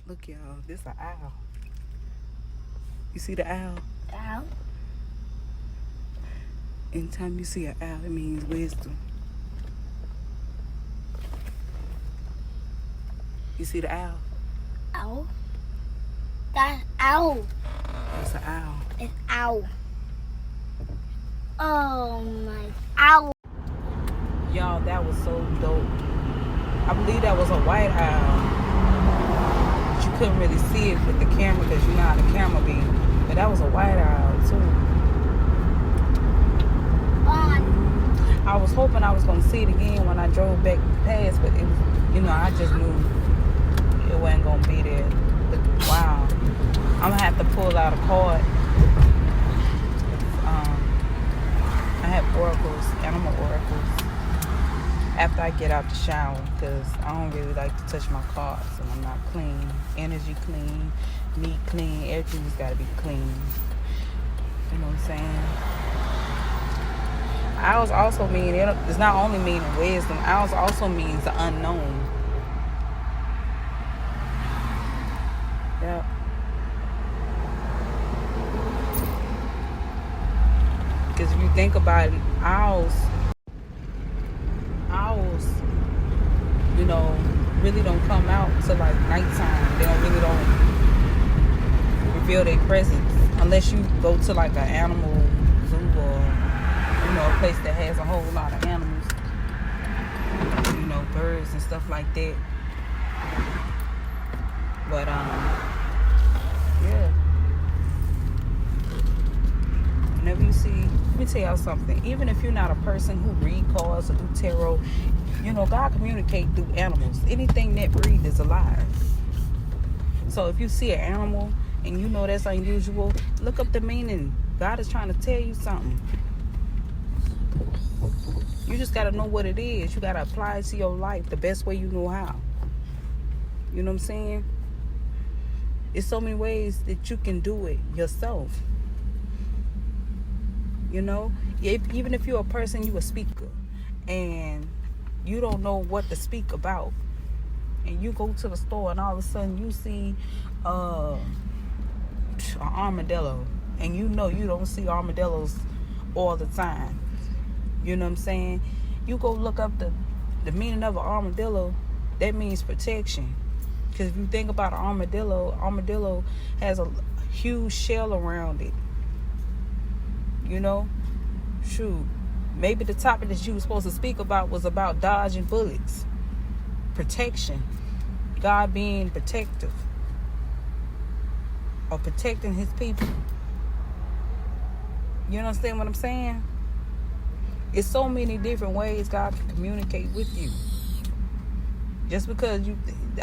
Look, y'all, this an owl. You see the owl? Ow. Anytime you see an owl, it means wisdom. You see the owl? Ow. That's ow. It's an owl. It's ow. Oh my ow. Y'all, that was so dope. I believe that was a white owl. But you couldn't really see it with the camera because you know how the camera be. But that was a white owl too. I was hoping I was gonna see it again when I drove back past, but it was, I just knew it wasn't gonna be there. But wow, I'm gonna have to pull out a card. I have oracles, animal oracles, after I get out the shower, because I don't really like to touch my cards and I'm not clean. Energy clean, meat clean, everything's gotta be clean. You know what I'm saying? Owls also mean, it's not only meaning wisdom, owls also means the unknown. Yep. Because if you think about it, owls, really don't come out till like nighttime. They don't reveal their presence unless you go to like an animal zoo or a place that has a whole lot of animals, birds and stuff like that. But yeah. Whenever you see, let me tell y'all something. Even if you're not a person who read cards or do tarot, God communicates through animals. Anything that breathes is alive. So if you see an animal and you know that's unusual, look up the meaning. God is trying to tell you something. You just got to know what it is. You got to apply it to your life the best way you know how. You know what I'm saying? There's so many ways that you can do it yourself. Even if you're a person, you a speaker, and you don't know what to speak about, and you go to the store and all of a sudden you see an armadillo, and you don't see armadillos all the time. You know what I'm saying? You go look up the meaning of an armadillo. That means protection. Because if you think about an armadillo has a huge shell around it. Shoot, maybe the topic that you were supposed to speak about was about dodging bullets, protection, God being protective, or protecting his people. You understand what I'm saying? It's so many different ways God can communicate with you. Just because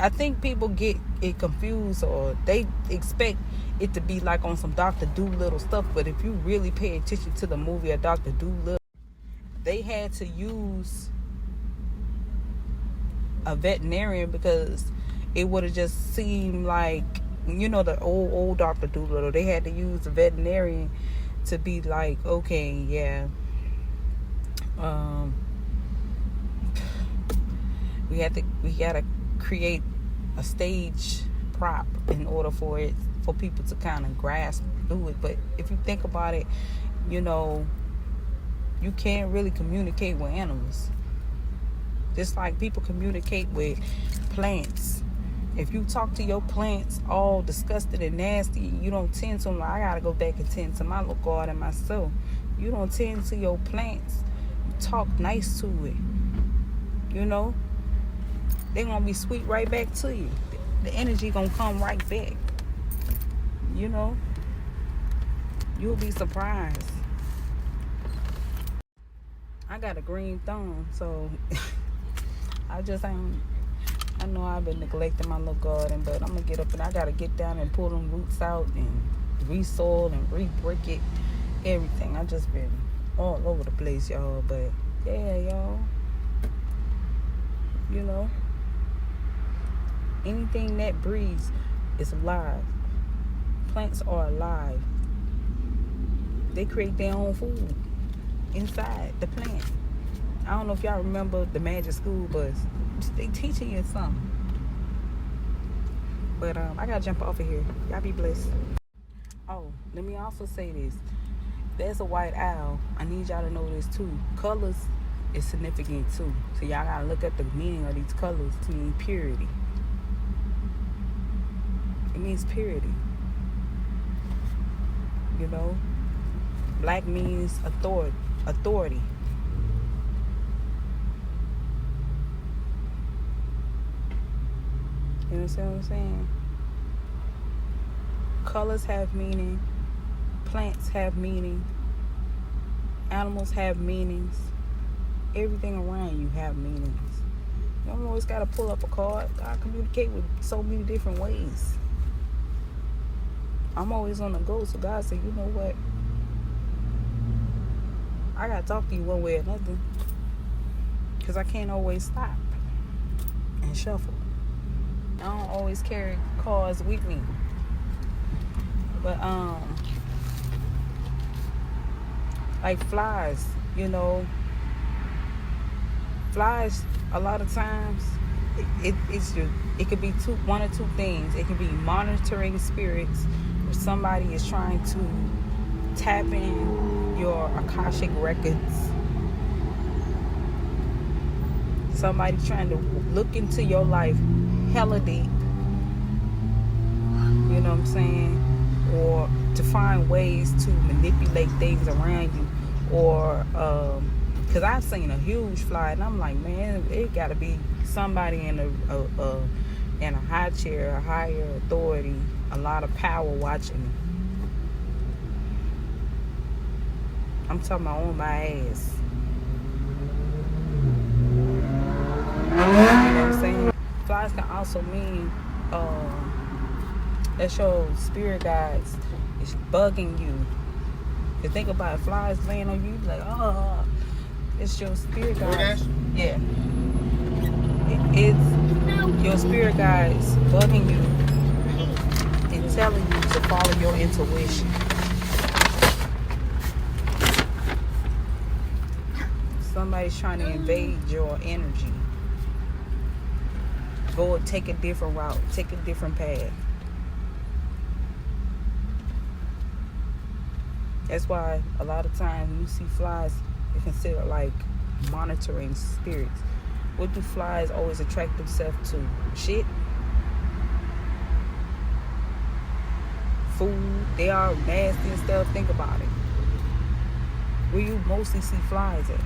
I think people get it confused, or they expect it to be like on some Dr. Dolittle stuff. But if you really pay attention to the movie of Dr. Dolittle, they had to use a veterinarian because it would have just seemed like, the old Dr. Dolittle. They had to use a veterinarian to be like, okay, yeah, we gotta create a stage prop in order for people to kind of grasp through it. But if you think about it, you can't really communicate with animals. Just like people communicate with plants. If you talk to your plants all disgusted and nasty, you don't tend to them. I gotta go back and tend to my little garden myself. You don't tend to your plants. You talk nice to it. They're gonna be sweet right back to you. The energy gonna come right back. You'll be surprised. I got a green thumb, so I know I've been neglecting my little garden, but I'm gonna get up and I gotta get down and pull them roots out and re-soil and re-brick it, everything. I just been all over the place, y'all. But yeah, y'all, anything that breathes is alive. Plants are alive. They create their own food inside the plant. I don't know if y'all remember the Magic School Bus. They teaching you something. But I gotta jump off of here. Y'all be blessed. Oh, let me also say this. There's a white owl. I need y'all to know this too. Colors is significant too. So y'all gotta look up the meaning of these colors to mean purity. It means purity. You know? Black means authority. You understand what I'm saying? Colors have meaning. Plants have meaning. Animals have meanings. Everything around you have meanings. You don't always gotta pull up a card. God communicate with so many different ways. I'm always on the go, so God said, you know what? I gotta talk to you one way or another. Because I can't always stop and shuffle. I don't always carry cards with me. But like flies, you know. Flies a lot of times it could be one or two things. It can be monitoring spirits where somebody is trying to tap in your Akashic records. Somebody trying to look into your life hella deep. You know what I'm saying? Or to find ways to manipulate things around you. Or because I've seen a huge fly and I'm like, man, it got to be somebody in a high chair, a higher authority, a lot of power watching me. I'm talking about on my ass. You know what I'm saying? Flies can also mean that your spirit guides is bugging you. You think about it, flies laying on you, like, oh, it's your spirit guides. Yeah. It's your spirit guides bugging you and telling you to follow your intuition. Somebody's trying to invade your energy. Go and take a different route, take a different path. That's why a lot of times when you see flies, they're considered like monitoring spirits. What do flies always attract themselves to? Shit. Food. They are nasty and stuff. Think about it. Where you mostly see flies at?